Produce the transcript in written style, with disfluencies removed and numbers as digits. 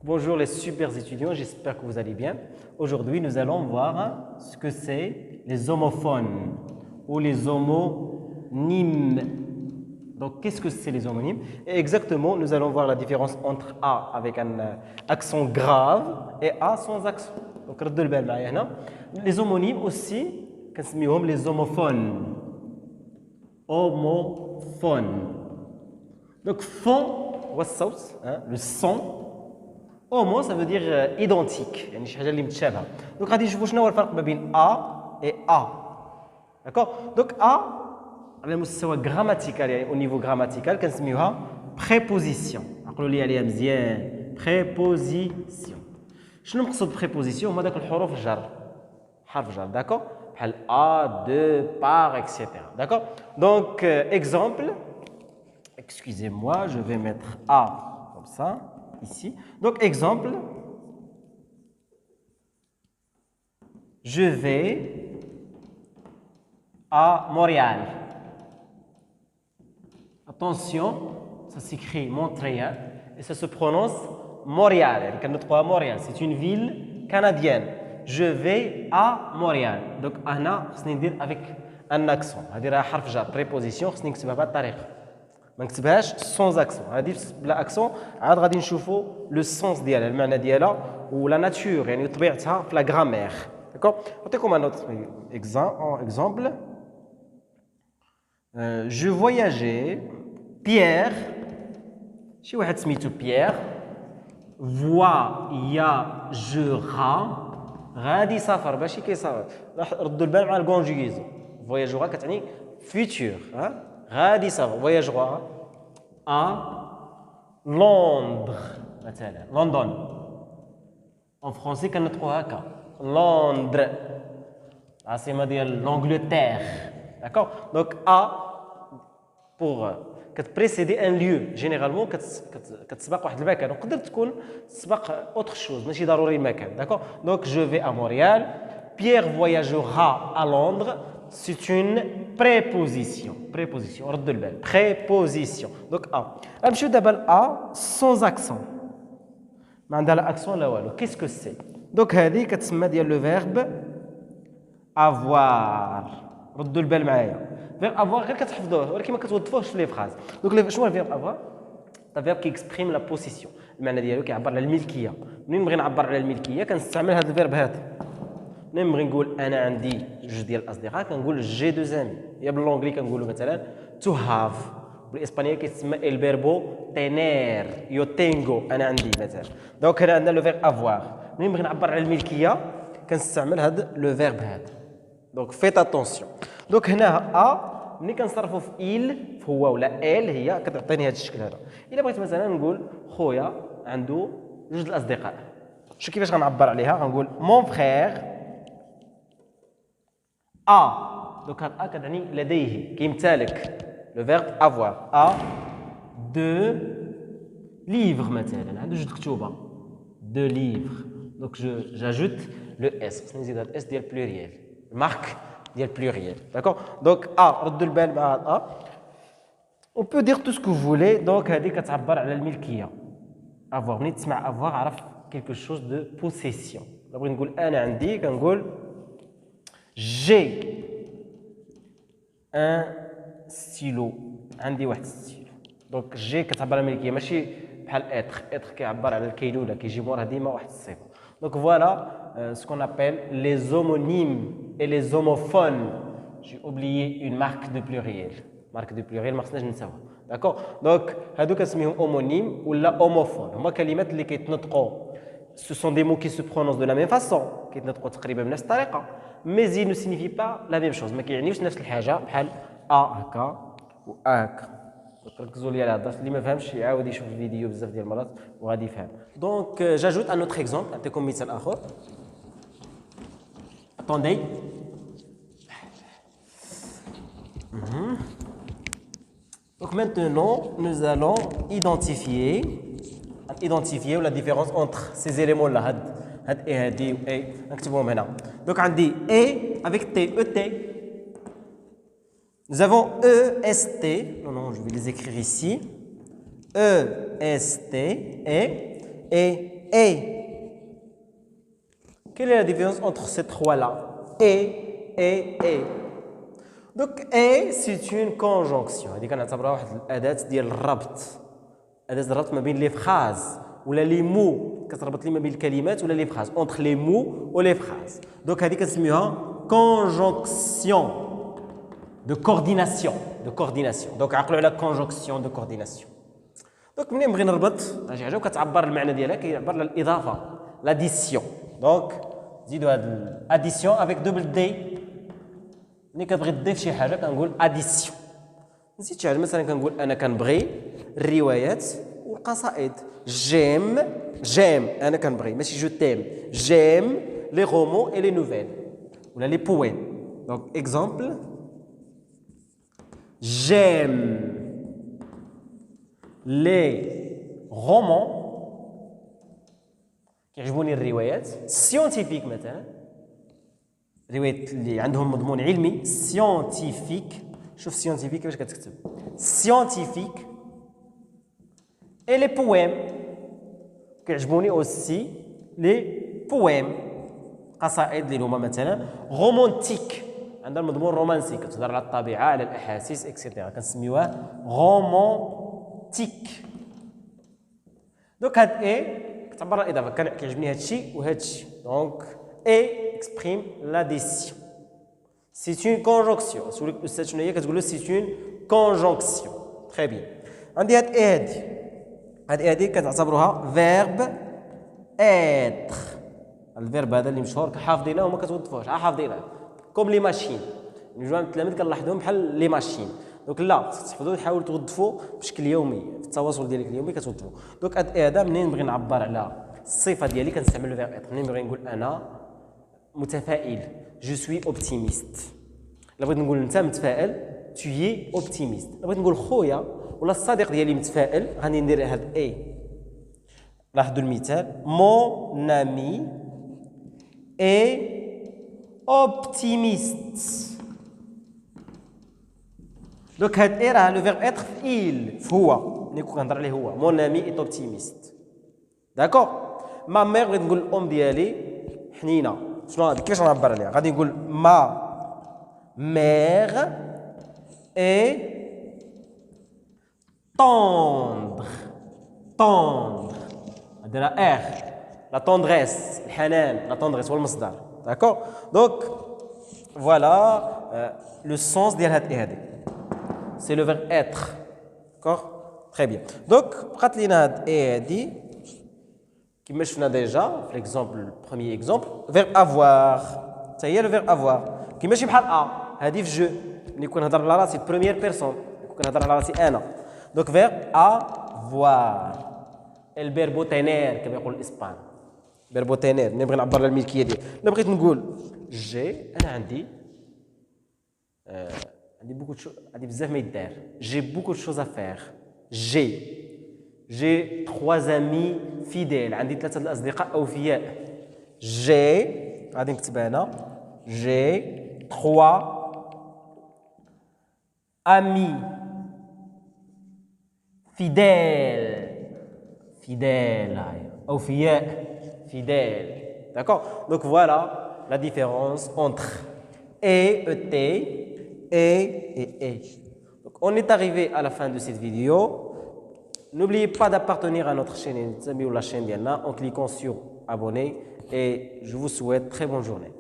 Bonjour les super étudiants, j'espère que vous allez bien. Aujourd'hui, nous allons voir ce que c'est les homophones ou les homonymes. Donc, qu'est-ce que c'est les homonymes? Et exactement, nous allons voir la différence entre A avec un accent grave et A sans accent. Donc, ردوا البال معايا هنا. Les homonymes aussi, كنسميوهم les homophones. Homophones. Donc, fond, le son. Homo, ça veut dire identique. يعني شي حاجه اللي متشابهه. Donc غادي نشوفوا شنو هو الفرق ما بين A et A. D'accord? Donc A على المستوى grammatical يعني au niveau grammatical كنسميوها préposition. عقلوا لي عليها مزيان. préposition. شنو مقصود préposition؟ هما داك الحروف الجر. حرف جر، d'accord؟ بحال A, de, par, etc. D'accord? Donc exemple, excusez-moi, je vais mettre A comme ça. Ici. Donc, exemple, je vais à Montréal. Attention, ça s'écrit Montréal et ça se prononce Montréal. C'est une ville canadienne. Je vais à Montréal. Donc, Anna, c'est avec un accent. C'est-à-dire un حرف جر, préposition, c'est نكتبها بهذه الطريقة. ما نكتبهاش سونز اكسون هذه بلا اكسون عاد غادي نشوفوا لو سونس ديالها المعنى ديالها ولا ناتور يعني طبيعتها في لا غرامير داكور نعطيكم ان اوتر اكزامبل جو فواياجي بيير شي واحد سميتو بيير فواياجورا غادي سافر ماشي كيسافر ردوا البال مع الكونجوغيزو فواياجورا كتعني فيتور غادي سافر فواياجوا à Londres مثلا لندن en français كنطقوها هكا لندر العاصمه ديال لانجلتير d'accord donc A pour كتبريسيدي ان lieu généralement كتسبق واحد المكان وقدر تكون تسبق autre chose ماشي ضروري المكان d'accord donc je vais à Montréal Pierre voyagera à Londres. C'est une préposition. Préposition. ردوا البال. Préposition. Donc A. نمشيو دابا ل A sans accent. ما عندها لا accent لا والو. Qu'est-ce que c'est? Donc هذه كتسمى ديال le verbe avoir. ردوا البال معايا. verbe avoir غير كتحفظوه ولكن ما كتوظفوهش في لي فراز. Donc شنو هو الverbe avoir؟ C'est un verbe qui exprime la possession. المعنى ديالو كيعبر على الملكيه. منين نبغي نعبر على الملكيه كنستعمل هذا الفيرب هذا. منين نبغي نقول انا عندي جوج ديال الاصدقاء كنقول جي دو زامي يا باللونجلي كنقولوا مثلا تو هاف بالاسبانيه كيتسمى البيربو تينير يو تينغو انا عندي مثلا دونك هنا عندنا لو فيرب افوار منين نبغي نعبر على الملكيه كنستعمل هذا لو فيرب هذا دونك فيت اتونسيون دونك هنا ا ملي كنصرفوا في ايل في هو ولا ال هي كتعطيني هذا الشكل هذا الا بغيت مثلا نقول خويا عنده جوج الاصدقاء شو كيفاش غنعبر عليها غنقول مون فخير A. Donc, A كتعني لديه كيمتلك le verbe avoir. A de livres مثلا عنده جوج كتوبة de livres. Donc j'ajoute le S. نزيد هذا S ديال pluriel. Marque ديال pluriel. D'accord? Donc A ردوا البال مع A. On peut dire tout ce que vous voulez. Donc هذه كتعبر على الملكية. Avoir. ملي تسمع avoir عرف quelque chose de possession. بغيت نقول أنا عندي كنقول J'ai un stylo. عندي واحد ستيلو. دونك جي كتعبر على الملكيه ماشي بحال اتر كيعبر على الكيلوله كيجي موراها ديما واحد الصفه. دونك فوالا ce qu'on appelle les homonymes et les homophones. J'ai oublié une marque de pluriel. marque de pluriel ما خصناش ننساوها. داكور دونك هادو كنسميهم homonyme ولا homophone. هما كلمات اللي كيتنطقوا ce sont des mots qui se prononcent de la même façon كيتنطقوا تقريبا بنفس الطريقه mais ils ne signifient pas la même chose ما كيعنيوش نفس الحاجه بحال ا هكا و هكا ركزوا لي على هذا اللي ما فهمش يعاود يشوف الفيديو بزاف ديال المرات وغادي يفهم دونك جاجوت ان اوتر اكزومبل نعطيكم مثال اخر attendez donc maintenant nous allons identifier la différence entre ces éléments là هاد اي هادي و اي نكتبهم هنا دونك عندي اي avec t et t nous avons EST non je vais les écrire ici EST et et. Quelle est la différence entre ces trois-là? Et. Donc, et, c'est une conjonction. هذه كنعتبرها واحد الأداة ديال الربط. أداة الربط ما بين لي فراز ولا لي مو كتربط لي ما بين الكلمات ولا لي فراز. Entre les mots ou les phrases. Donc, هذه كنسميوها conjonction de coordination. Donc, عقلوا على conjonction de coordination. Donc, منين نبغي نربط شي حاجة وكتعبر المعنى ديالها كيعبر على الإضافة. L'addition. Donc, زيدوا هاد الاديسيون افيك دوبل دي. ملي كتبغي تضيف شي حاجه كنقول اديسيون. نسيت شي حاجه مثلا كنقول انا كنبغي الروايات والقصائد. جيم انا كنبغي ماشي جو تيم. جيم لي رومون اي لي نوفيل ولا لي بويم. دونك اكزامبل جيم لي رومون كيعجبوني الروايات سيونتيفيك مثلا روايات اللي عندهم مضمون علمي سيونتيفيك. شوف سيونتيفيك كيفاش كتكتب سيونتيفيك. اي لي بويم كيعجبوني اوسي لي بويم قصائد اللي هما مثلا رومانتيك عندها المضمون رومانسي كتهضر على الطبيعه على الاحاسيس اكسيتيرا كنسميوها رومانتيك. دونك هاد اي تعبر عن الإضافة. كيعجبني هاد الشيء وهاد الشيء. دونك اي اكسبريم لاديسيون. سي اون كونجونكسيون. سولك الاستاذ شنو هي كتقول له سي اون كونجونكسيون. تري بيان. عندي هاد اي هادي كتعتبروها فيرب اتر. الفيرب هذا اللي مشهور حافظينه وما كتوظفوهش حافظينه كوم لي ماشين. جوج التلاميذ كنلاحظوهم بحال لي ماشين. دونك لا تحفظوا تحاولوا توظفوا بشكل يومي في التواصل ديالك اليومي كتوظفوا. دونك هذا منين نبغي نعبر على الصفه ديالي كنستعمل الفيرب اتر. منين نبغي نقول انا متفائل جو سوي اوبتيميست. الا بغيت نقول انت متفائل tu es اوبتيميست. الا بغيت نقول خويا ولا الصديق ديالي متفائل غادي ندير هاد اي. لاحظوا المثال مون امي اي اوبتيميست. دونك هاد اي راه لو فيرب اتر فعيل هو ملي كنهضر عليه هو مون امي اي اوبتيميست. داكوغ. ما ميغ بغيت نقول الام ديالي حنينه. شنو كيفاش نعبر عليها؟ غادي نقول ما ميغ اي طوندغ. عندنا ار لا طوندريس الحنان. لا طوندريس هو المصدر. داكوغ. دونك فوالا لو سونس ديال هاد اي هادي سي لو فيرب اتر. داكوغ. تري بيان. دونك بقات لينا هاد اي هادي كما شفنا ديجا في ليكزومبل بروميير اكزومبل فيرب افوار. حتى هي لو فيرب افوار كي ماشي بحال هادي في جو ملي كون نهضر على راسي بروميير بيرسون كنهضر على راسي انا. دونك فيرب افوار. البيربو تينير كما يقول الاسبان. بيربو تينير ملي نبغي نعبر على الملكيه ديالي. الا بغيت نقول جي انا عندي بوكو عندي بزاف ما يدار. جي بوكو دو شوز ا فير. جي 3 امي فيديل. عندي 3 الاصدقاء اوفياء. جي غادي نكتبها هنا جي 3 امي فيديل اوفياء فيديل. D'accord? Donc voilà la différence entre et. Donc on est arrivé à la fin de cette vidéo. N'oubliez pas d'appartenir à notre chaîne ou la chaîne d'Yana en cliquant sur abonner et je vous souhaite très bonne journée.